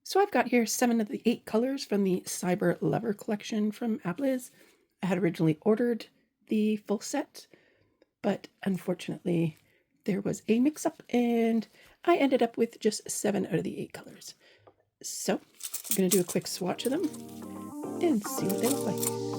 So I've got here 7 of the 8 colors from the Cyber Lover collection from Ablliz. I had originally ordered the full set, but unfortunately there was a mix-up and I ended up with just 7 out of the 8 colors. So I'm going to do a quick swatch of them and see what they look like.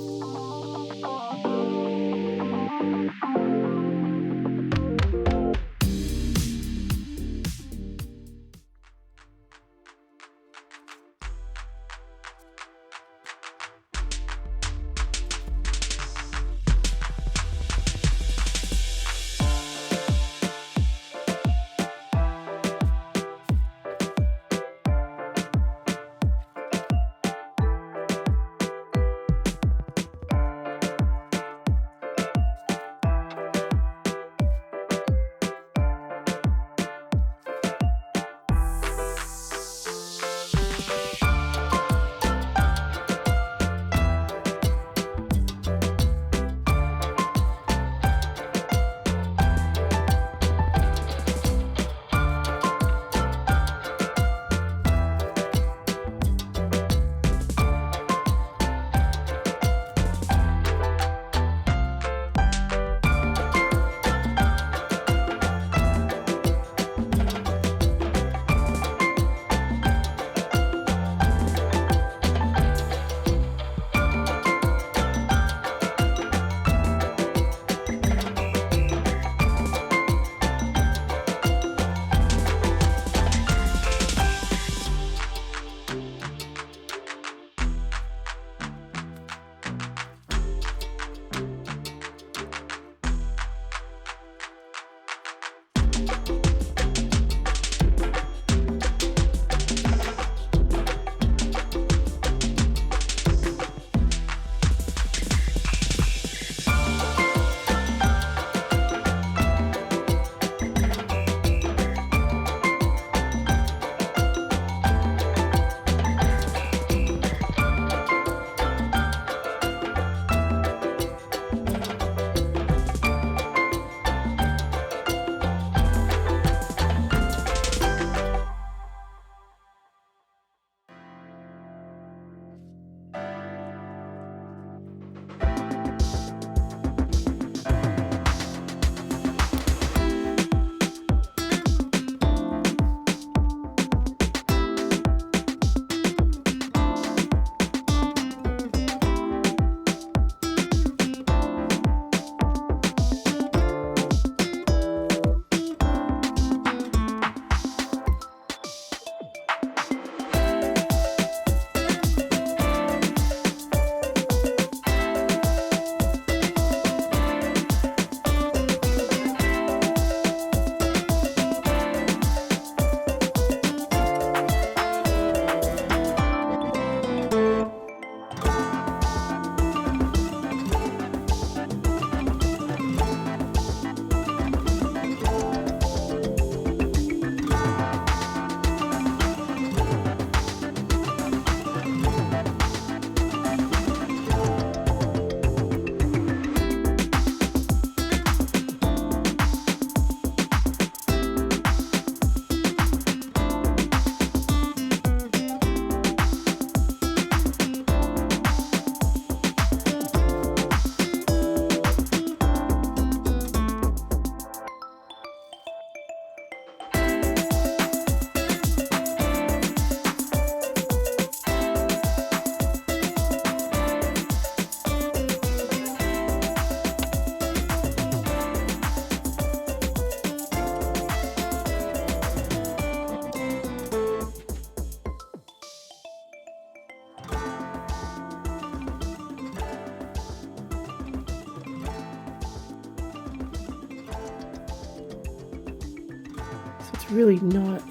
So it's really not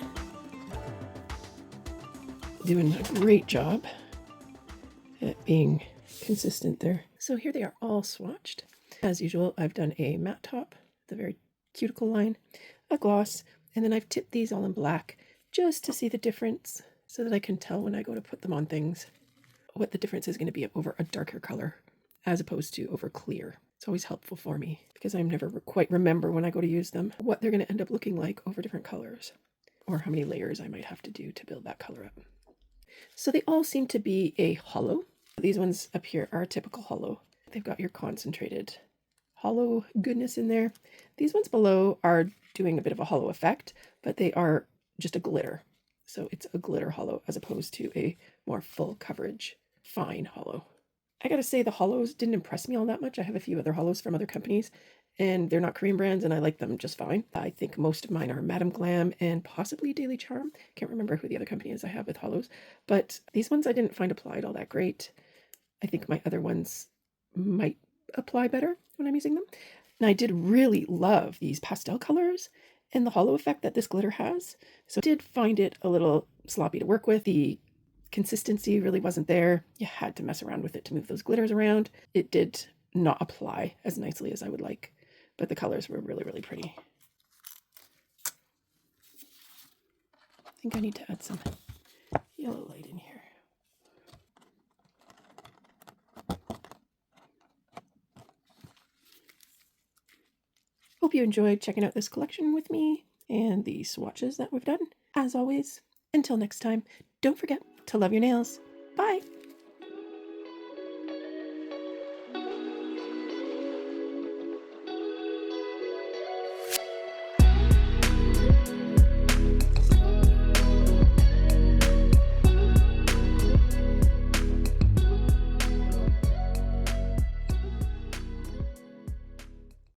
doing a great job at being consistent there. So here they are all swatched. As usual, I've done a matte top, the very cuticle line, a gloss, and then I've tipped these all in black just to see the difference so that I can tell when I go to put them on things what the difference is going to be over a darker color as opposed to over clear. It's always helpful for me because I never quite remember when I go to use them what they're going to end up looking like over different colors or how many layers I might have to do to build that color up. So they all seem to be a holo. These ones up here are a typical holo. They've got your concentrated holo goodness in there. These ones below are doing a bit of a holo effect, but they are just a glitter. So it's a glitter holo as opposed to a more full coverage fine holo. I gotta say the holos didn't impress me all that much. I have a few other holos from other companies and they're not Korean brands and I like them just fine. I think most of mine are Madame Glam and possibly Daily Charm. Can't remember who the other company is I have with holos, but these ones I didn't find applied all that great. I think my other ones might apply better when I'm using them. And I did really love these pastel colors and the holo effect that this glitter has. So I did find it a little sloppy to work with. The consistency really wasn't there. You had to mess around with it to move those glitters around. It did not apply as nicely as I would like, but the colors were really, really pretty. I think I need to add some yellow light in here. Hope you enjoyed checking out this collection with me and the swatches that we've done. As always, until next time, don't forget to love your nails. Bye!